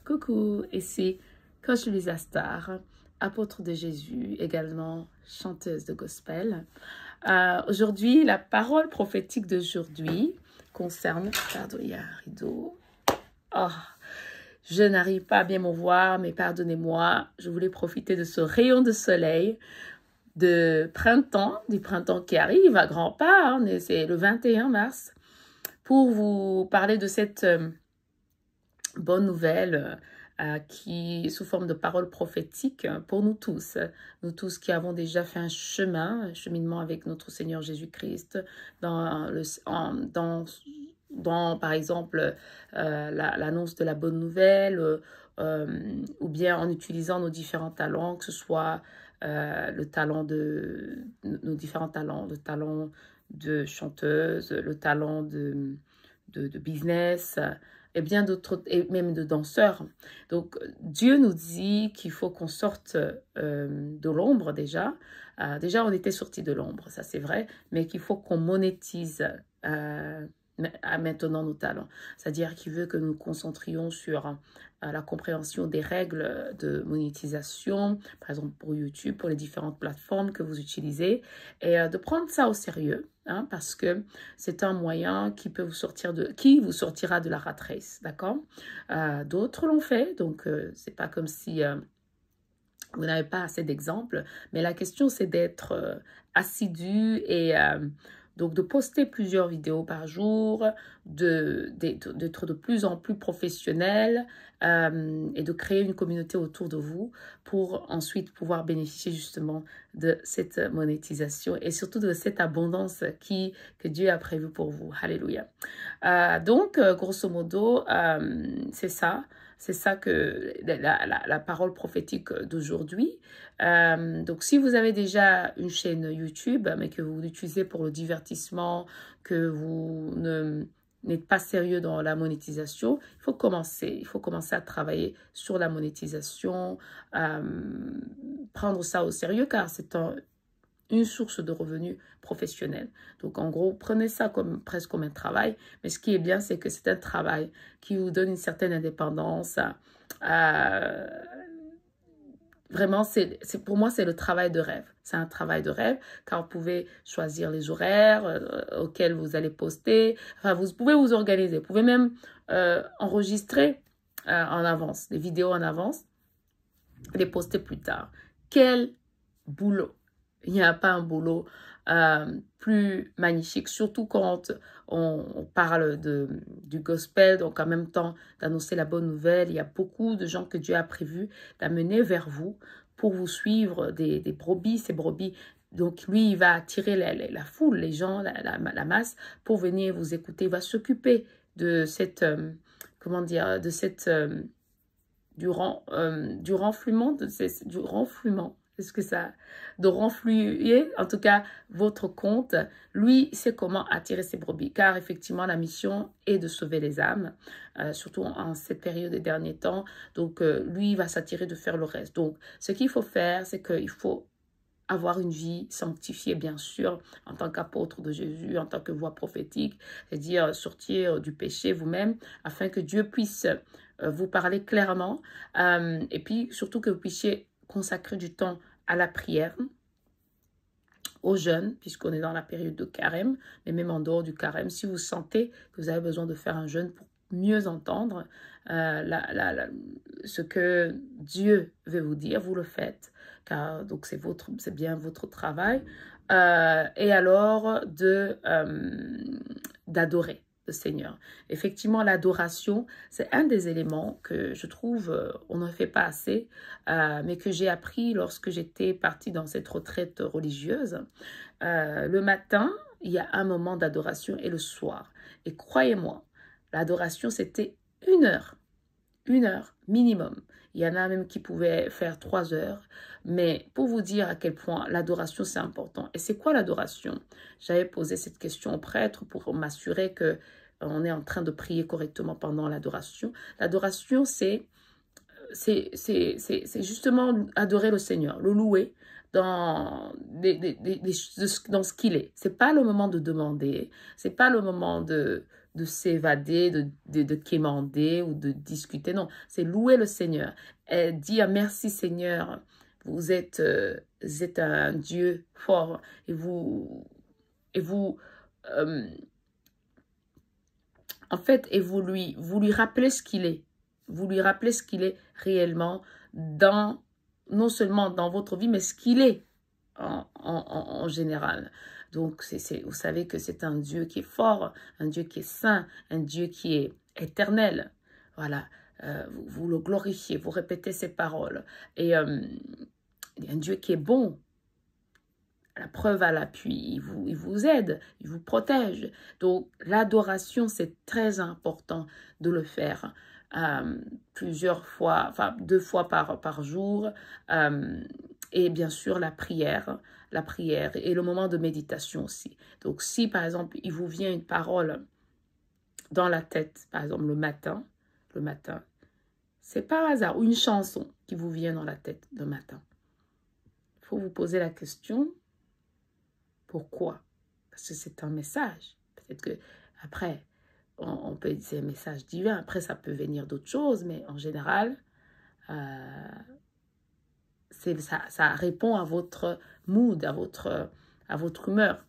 Coucou, ici Coach Lisa Star, apôtre de Jésus, également chanteuse de gospel. Aujourd'hui, la parole prophétique d'aujourd'hui concerne... Pardon, il y a un rideau. Oh, je n'arrive pas à bien me voir, mais pardonnez-moi. Je voulais profiter de ce rayon de soleil de printemps, du printemps qui arrive à grands pas. Hein, c'est le 21 mars, pour vous parler de cette... bonne nouvelle qui sous forme de paroles prophétiques pour nous tous qui avons déjà fait un cheminement avec notre Seigneur Jésus-Christ dans par exemple l'annonce de la bonne nouvelle ou bien en utilisant nos différents talents, que ce soit nos différents talents, le talent de chanteuse, le talent de business, et bien d'autres, et même de danseurs. Donc, Dieu nous dit qu'il faut qu'on sorte de l'ombre déjà. Déjà, on était sorti de l'ombre, ça c'est vrai, mais qu'il faut qu'on monétise maintenant nos talents. C'est-à-dire qu'il veut que nous nous concentrions sur la compréhension des règles de monétisation, par exemple pour YouTube, pour les différentes plateformes que vous utilisez, et de prendre ça au sérieux, hein, parce que c'est un moyen qui vous sortira de la rat race, d'accord? D'autres l'ont fait, donc c'est pas comme si vous n'avez pas assez d'exemples, mais la question c'est d'être assidu et donc de poster plusieurs vidéos par jour, d'être de plus en plus professionnel et de créer une communauté autour de vous pour ensuite pouvoir bénéficier justement de cette monétisation et surtout de cette abondance que Dieu a prévue pour vous. Alléluia. Donc, grosso modo, c'est ça. C'est ça que la parole prophétique d'aujourd'hui. Donc, si vous avez déjà une chaîne YouTube, mais que vous l'utilisez pour le divertissement, que vous n'êtes pas sérieux dans la monétisation, il faut commencer. Il faut commencer à travailler sur la monétisation, prendre ça au sérieux, car c'est une source de revenus professionnels. Donc, en gros, prenez ça presque comme un travail. Mais ce qui est bien, c'est que c'est un travail qui vous donne une certaine indépendance. Vraiment, pour moi, c'est le travail de rêve. C'est un travail de rêve, car vous pouvez choisir les horaires auxquels vous allez poster. Enfin, vous pouvez vous organiser. Vous pouvez même enregistrer en avance, des vidéos en avance, les poster plus tard. Quel boulot! Il n'y a pas un boulot plus magnifique, surtout quand on parle du gospel, donc en même temps d'annoncer la bonne nouvelle. Il y a beaucoup de gens que Dieu a prévu d'amener vers vous pour vous suivre, des brebis, ces brebis. Donc lui, il va attirer la foule, les gens, la masse, pour venir vous écouter. Il va s'occuper de cette, comment dire, de cette, du renflouement, est-ce que ça, de renflouer, en tout cas, votre compte. Lui, sait comment attirer ses brebis, car effectivement, la mission est de sauver les âmes, surtout en cette période des derniers temps. Donc, lui, il va s'attirer de faire le reste. Donc, ce qu'il faut faire, c'est qu'il faut avoir une vie sanctifiée, bien sûr, en tant qu'apôtre de Jésus, en tant que voix prophétique, c'est-à-dire sortir du péché vous-même, afin que Dieu puisse vous parler clairement, et puis surtout que vous puissiez consacrer du temps à la prière, aux jeûnes, puisqu'on est dans la période de carême, mais même en dehors du carême, si vous sentez que vous avez besoin de faire un jeûne pour mieux entendre ce que Dieu veut vous dire, vous le faites, car donc c'est bien votre travail, et alors d'adorer le Seigneur. Effectivement, l'adoration, c'est un des éléments que je trouve on ne fait pas assez, mais que j'ai appris lorsque j'étais partie dans cette retraite religieuse. Le matin, il y a un moment d'adoration et le soir. Et croyez-moi, l'adoration, c'était 1 heure minimum. Il y en a même qui pouvaient faire 3 heures. Mais pour vous dire à quel point l'adoration, c'est important. Et c'est quoi l'adoration? J'avais posé cette question au prêtre pour m'assurer que on est en train de prier correctement pendant l'adoration. L'adoration, c'est justement adorer le Seigneur, le louer dans ce qu'il est. C'est pas le moment de demander, c'est pas le moment de de s'évader, de quémander ou de discuter. Non, c'est louer le Seigneur. Et dire merci Seigneur, vous êtes un Dieu fort et vous en fait, et vous lui rappelez ce qu'il est. Vous lui rappelez ce qu'il est réellement non seulement dans votre vie, mais ce qu'il est en général. Donc, vous savez que c'est un Dieu qui est fort, un Dieu qui est saint, un Dieu qui est éternel. Voilà, vous le glorifiez, vous répétez ces paroles. Et un Dieu qui est bon, la preuve à l'appui, il vous aide, il vous protège. Donc, l'adoration, c'est très important de le faire plusieurs fois, enfin 2 fois par jour. Et bien sûr, la prière et le moment de méditation aussi. Donc, si par exemple, il vous vient une parole dans la tête, par exemple le matin, c'est par hasard, ou une chanson qui vous vient dans la tête le matin. Il faut vous poser la question, pourquoi? Parce que c'est un message. Peut-être que après, on peut dire c'est un message divin. Après, ça peut venir d'autres choses, mais en général, ça répond à votre mood, à votre humeur.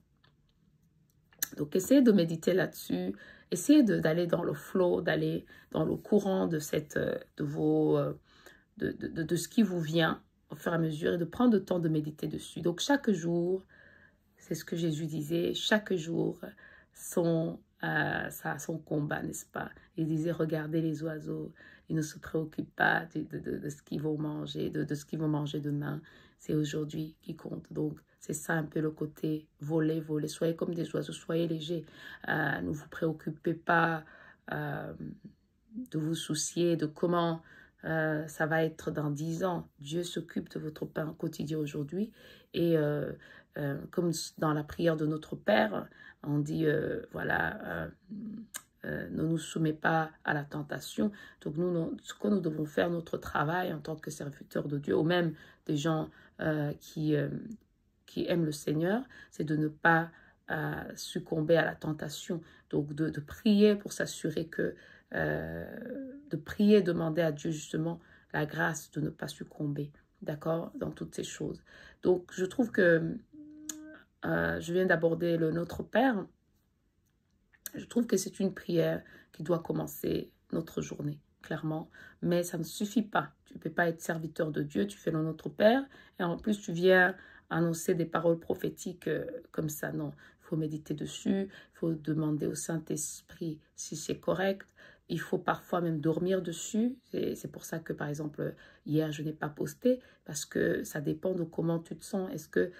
Donc, essayez de méditer là-dessus. Essayez d'aller dans le flow, d'aller dans le courant de ce qui vous vient au fur et à mesure et de prendre le temps de méditer dessus. Donc, chaque jour, c'est ce que Jésus disait, chaque jour, ça a son combat, n'est-ce pas? Il disait, regardez les oiseaux, ils ne se préoccupent pas de ce qu'ils vont manger, de ce qu'ils vont manger demain. C'est aujourd'hui qui compte. Donc, c'est ça un peu le côté voler. Soyez comme des oiseaux, soyez légers. Ne vous préoccupez pas de vous soucier de comment ça va être dans 10 ans. Dieu s'occupe de votre pain quotidien aujourd'hui. Et comme dans la prière de notre Père, on dit, ne nous soumet pas à la tentation. Donc, ce que nous devons faire, notre travail en tant que serviteurs de Dieu, ou même des gens qui aiment le Seigneur, c'est de ne pas succomber à la tentation. Donc, de prier pour s'assurer que, de prier, demander à Dieu justement la grâce de ne pas succomber, d'accord, dans toutes ces choses. Donc, je trouve que je viens d'aborder le Notre Père. Je trouve que c'est une prière qui doit commencer notre journée, clairement. Mais ça ne suffit pas. Tu ne peux pas être serviteur de Dieu, tu fais le Notre Père, et en plus tu viens annoncer des paroles prophétiques comme ça. Non, il faut méditer dessus, il faut demander au Saint-Esprit si c'est correct. Il faut parfois même dormir dessus. C'est pour ça que, par exemple, hier, je n'ai pas posté, parce que ça dépend de comment tu te sens. Est-ce que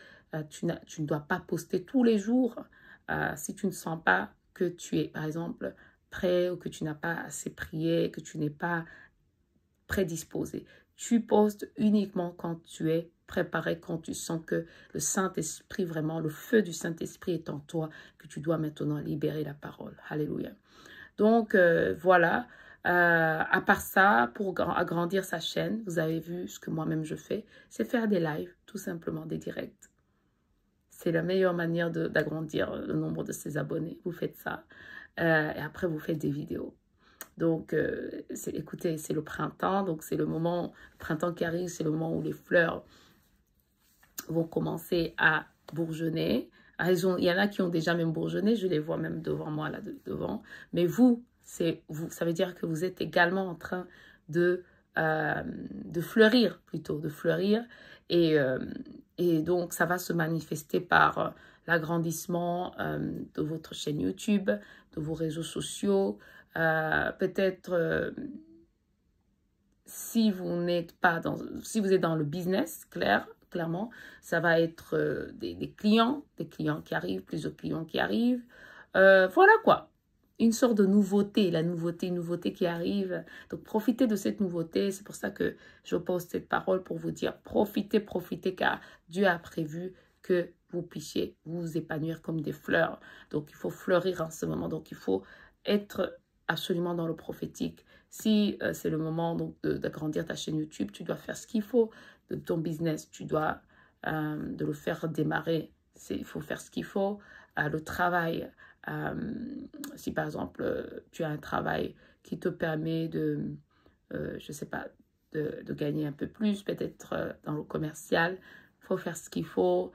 tu ne dois pas poster tous les jours si tu ne sens pas que tu es, par exemple, prêt ou que tu n'as pas assez prié, que tu n'es pas prédisposé. Tu postes uniquement quand tu es préparé, quand tu sens que le Saint-Esprit, vraiment, le feu du Saint-Esprit est en toi, que tu dois maintenant libérer la parole. Alléluia. Donc, voilà. À part ça, pour agrandir sa chaîne, vous avez vu ce que moi-même je fais, c'est faire des lives, tout simplement, des directs. C'est la meilleure manière d'agrandir le nombre de ses abonnés. Vous faites ça. Et après, vous faites des vidéos. Donc, écoutez, c'est le printemps. Donc, c'est le printemps qui arrive. C'est le moment où les fleurs vont commencer à bourgeonner. Il y en a qui ont déjà même bourgeonné. Je les vois même devant moi, là, devant. Mais vous, ça veut dire que vous êtes également en train de fleurir, plutôt, de fleurir. Et donc, ça va se manifester par l'agrandissement de votre chaîne YouTube, de vos réseaux sociaux. Peut-être si vous êtes dans le business, clairement, ça va être des clients qui arrivent, plusieurs clients qui arrivent. Voilà quoi. Une sorte de nouveauté, une nouveauté qui arrive. Donc, profitez de cette nouveauté. C'est pour ça que je poste cette parole pour vous dire, profitez, car Dieu a prévu que vous puissiez vous épanouir comme des fleurs. Donc, il faut fleurir en ce moment. Donc, il faut être absolument dans le prophétique. Si c'est le moment d'agrandir ta chaîne YouTube, tu dois faire ce qu'il faut de ton business. Tu dois de le faire démarrer. Il faut faire ce qu'il faut. Le travail Si par exemple, tu as un travail qui te permet de, je ne sais pas, de gagner un peu plus, peut-être dans le commercial, il faut faire ce qu'il faut.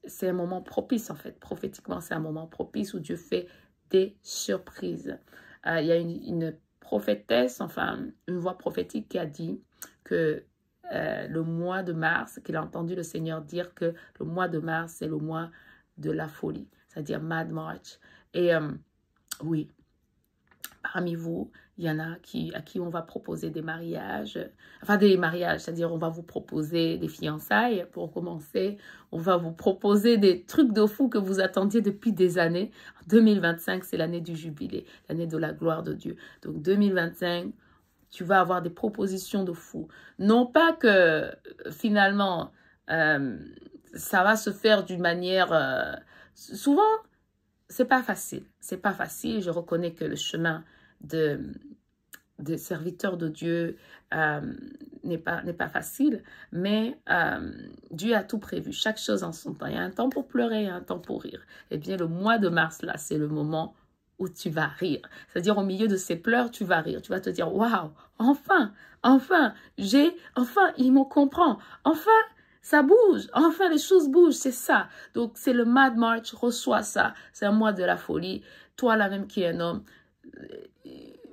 C'est un moment propice en fait. Prophétiquement, c'est un moment propice où Dieu fait des surprises. Il y a une prophétesse, enfin une voix prophétique qui a dit que le mois de mars, qu'il a entendu le Seigneur dire que le mois de mars, c'est le mois de la folie, c'est-à-dire Mad March. Et oui, parmi vous, il y en a à qui on va proposer des mariages, enfin des mariages, c'est-à-dire on va vous proposer des fiançailles pour commencer, on va vous proposer des trucs de fou que vous attendiez depuis des années. 2025, c'est l'année du jubilé, l'année de la gloire de Dieu. Donc 2025, tu vas avoir des propositions de fou. Non pas que finalement, ça va se faire d'une manière... souvent, c'est pas facile. C'est pas facile. Je reconnais que le chemin de serviteur de Dieu n'est pas facile, mais Dieu a tout prévu, chaque chose en son temps. Il y a un temps pour pleurer, il y a un temps pour rire. Eh bien, le mois de mars, là, c'est le moment où tu vas rire. C'est-à-dire, au milieu de ces pleurs, tu vas rire. Tu vas te dire, waouh, enfin, il me comprend. Enfin, ça bouge. Enfin, les choses bougent. C'est ça. Donc, c'est le Mad March. Reçois ça. C'est un mois de la folie. Toi, là même qui es un homme,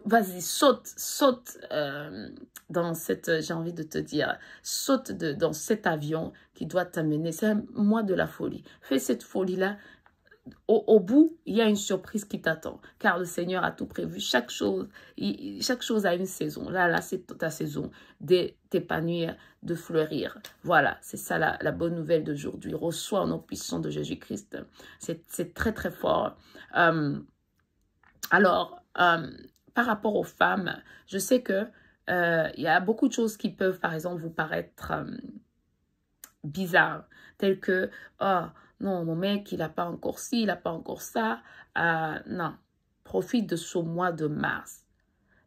vas-y, saute dans cette, j'ai envie de te dire, saute dans cet avion qui doit t'amener. C'est un mois de la folie. Fais cette folie-là. Au bout, il y a une surprise qui t'attend, car le Seigneur a tout prévu. Chaque chose a une saison. Là, c'est ta saison d'épanouir, de fleurir. Voilà, c'est ça la bonne nouvelle d'aujourd'hui. Reçois au nom puissant de Jésus-Christ. C'est très, très fort. Alors, par rapport aux femmes, je sais que il y a beaucoup de choses qui peuvent, par exemple, vous paraître bizarres, telles que, oh, non, mon mec, il n'a pas encore ci, il n'a pas encore ça. Non, profite de ce mois de mars.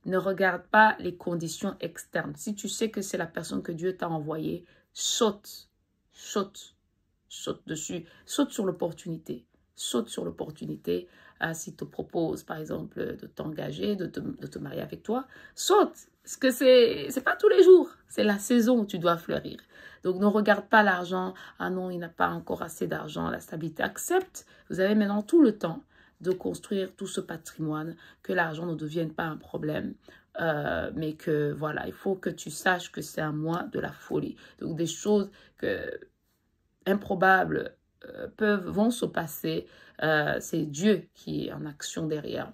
Ne regarde pas les conditions externes. Si tu sais que c'est la personne que Dieu t'a envoyée, saute dessus, saute sur l'opportunité. Saute sur l'opportunité. S'il te propose, par exemple, de t'engager, de te marier avec toi, saute. Parce que c'est pas tous les jours. C'est la saison où tu dois fleurir. Donc, ne regarde pas l'argent. Ah non, il n'a pas encore assez d'argent, la stabilité. Accepte. Vous avez maintenant tout le temps de construire tout ce patrimoine, que l'argent ne devienne pas un problème. Mais que, voilà, il faut que tu saches que c'est un mois de la folie. Donc, des choses improbables vont se passer. C'est Dieu qui est en action derrière.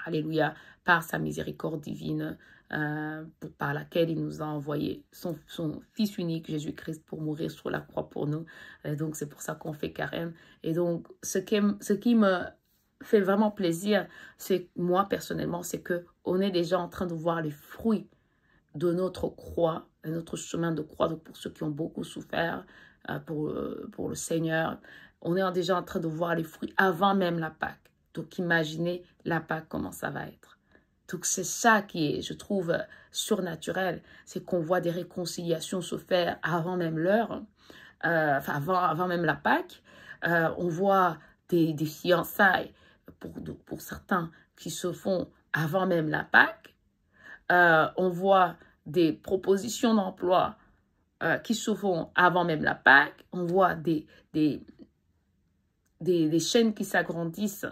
Alléluia, par sa miséricorde divine, par laquelle il nous a envoyé son Fils unique, Jésus-Christ, pour mourir sur la croix pour nous. Et donc, c'est pour ça qu'on fait carême. Et donc, ce qui me fait vraiment plaisir, c'est moi, personnellement, c'est qu'on est déjà en train de voir les fruits de notre croix, de notre chemin de croix. Donc, pour ceux qui ont beaucoup souffert pour le Seigneur, on est déjà en train de voir les fruits avant même la Pâque. Donc, imaginez la Pâque, comment ça va être. Donc, c'est ça qui est, je trouve, surnaturel. C'est qu'on voit des réconciliations se faire avant même l'heure, enfin, avant même la Pâque. On voit des fiançailles, pour certains, qui se font avant même la Pâque. On voit des propositions d'emploi qui se font avant même la Pâque. On voit des chaînes qui s'agrandissent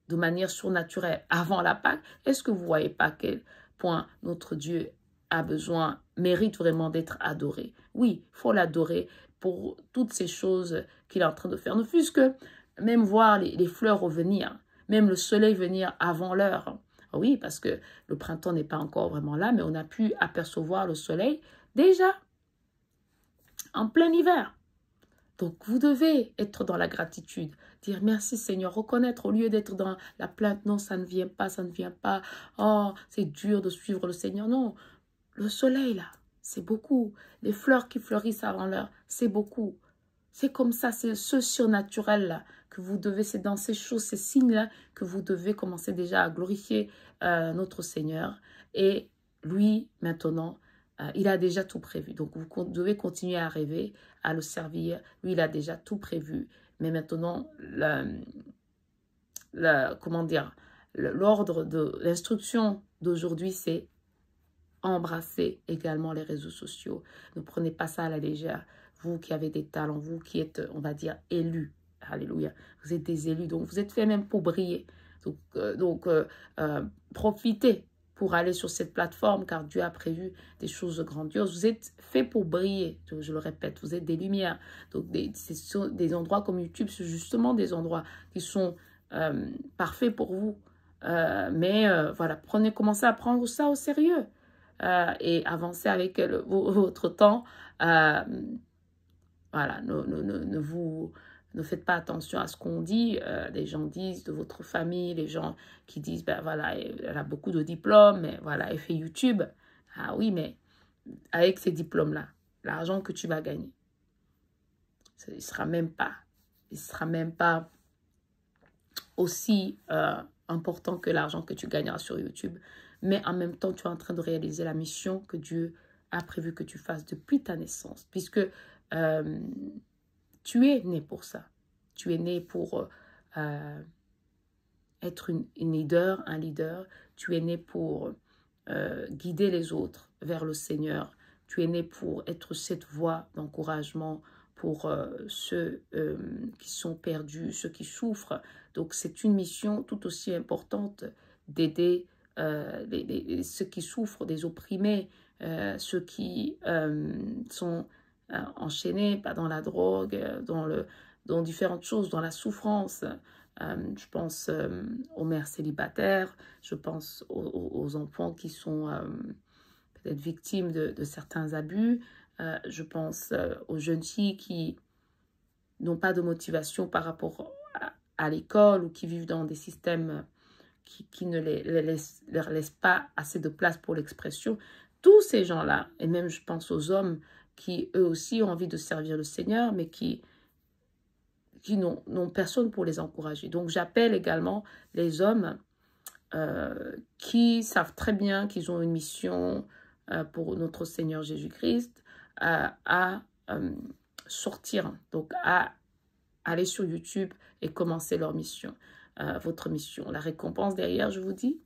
de manière surnaturelle avant la Pâque. Est-ce que vous ne voyez pas à quel point notre Dieu a besoin, mérite vraiment d'être adoré? Oui, il faut l'adorer pour toutes ces choses qu'il est en train de faire. Ne fût-ce que même voir les fleurs revenir, même le soleil venir avant l'heure. Oui, parce que le printemps n'est pas encore vraiment là, mais on a pu apercevoir le soleil déjà en plein hiver. Donc, vous devez être dans la gratitude, dire merci Seigneur, reconnaître au lieu d'être dans la plainte, non, ça ne vient pas, ça ne vient pas, oh, c'est dur de suivre le Seigneur. Non, le soleil là, c'est beaucoup. Les fleurs qui fleurissent avant l'heure, c'est beaucoup. C'est comme ça, c'est ce surnaturel là que vous devez, c'est dans ces choses, ces signes là que vous devez commencer déjà à glorifier notre Seigneur. Et lui, maintenant, il a déjà tout prévu. Donc, vous devez continuer à rêver, à le servir. Lui, il a déjà tout prévu. Mais maintenant, comment dire, l'ordre de l'instruction d'aujourd'hui, c'est embrasser également les réseaux sociaux. Ne prenez pas ça à la légère. Vous qui avez des talents, vous qui êtes, on va dire, élus. Alléluia. Vous êtes des élus, donc vous êtes fait même pour briller. Donc, profitez pour aller sur cette plateforme, car Dieu a prévu des choses grandioses. Vous êtes fait pour briller, je le répète, vous êtes des lumières. Donc, ce sont des endroits comme YouTube, c'est justement des endroits qui sont parfaits pour vous. Voilà, commencez à prendre ça au sérieux et avancez avec votre temps. Voilà, ne faites pas attention à ce qu'on dit. Les gens disent de votre famille, les gens qui disent, ben voilà, elle a beaucoup de diplômes, mais voilà, elle fait YouTube. Ah oui, mais avec ces diplômes-là, l'argent que tu vas gagner, il ne sera même pas aussi important que l'argent que tu gagneras sur YouTube. Mais en même temps, tu es en train de réaliser la mission que Dieu a prévu que tu fasses depuis ta naissance, puisque tu es né pour ça. Tu es né pour être un leader. Tu es né pour guider les autres vers le Seigneur. Tu es né pour être cette voix d'encouragement pour ceux qui sont perdus, ceux qui souffrent. Donc, c'est une mission tout aussi importante d'aider ceux qui souffrent, des opprimés, ceux qui sont enchaînés dans la drogue, dans différentes choses, dans la souffrance. Je pense aux mères célibataires, je pense aux enfants qui sont peut-être victimes de certains abus. Je pense aux jeunes filles qui n'ont pas de motivation par rapport à l'école ou qui vivent dans des systèmes qui ne leur laissent pas assez de place pour l'expression. Tous ces gens-là, et même je pense aux hommes qui eux aussi ont envie de servir le Seigneur, mais qui n'ont personne pour les encourager. Donc j'appelle également les hommes qui savent très bien qu'ils ont une mission pour notre Seigneur Jésus-Christ à sortir, donc à aller sur YouTube et commencer leur mission, votre mission. La récompense derrière, je vous dis,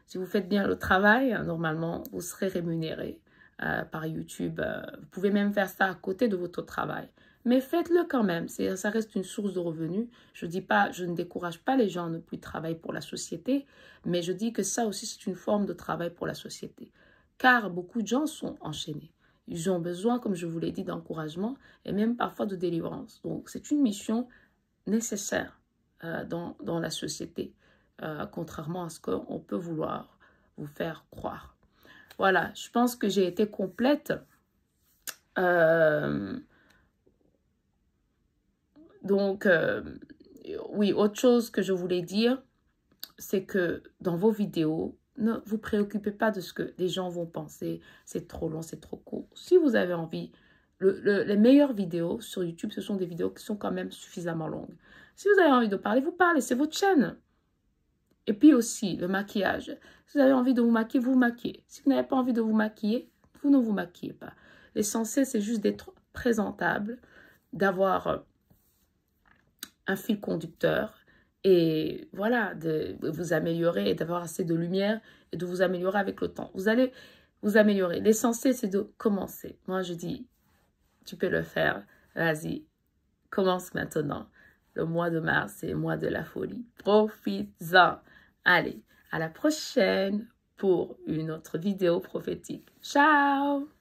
si vous faites bien le travail, normalement, vous serez rémunéré par YouTube. Vous pouvez même faire ça à côté de votre travail. Mais faites-le quand même, ça reste une source de revenus. Je ne décourage pas les gens à ne plus travailler pour la société, mais je dis que ça aussi, c'est une forme de travail pour la société. Car beaucoup de gens sont enchaînés. Ils ont besoin, comme je vous l'ai dit, d'encouragement et même parfois de délivrance. Donc, c'est une mission nécessaire dans la société, contrairement à ce qu'on peut vouloir vous faire croire. Voilà, je pense que j'ai été complète. Donc, oui, autre chose que je voulais dire, c'est que dans vos vidéos, ne vous préoccupez pas de ce que les gens vont penser. C'est trop long, c'est trop court. Si vous avez envie, les meilleures vidéos sur YouTube, ce sont des vidéos qui sont quand même suffisamment longues. Si vous avez envie de parler, vous parlez, c'est votre chaîne. Et puis aussi, le maquillage. Si vous avez envie de vous maquiller, vous maquillez. Si vous n'avez pas envie de vous maquiller, vous ne vous maquillez pas. L'essentiel, c'est juste d'être présentable, d'avoir un fil conducteur et voilà, de vous améliorer et d'avoir assez de lumière et de vous améliorer avec le temps. Vous allez vous améliorer. L'essentiel, c'est de commencer. Moi, je dis, tu peux le faire. Vas-y, commence maintenant. Le mois de mars, c'est le mois de la folie. Profites-en. Allez, à la prochaine pour une autre vidéo prophétique. Ciao!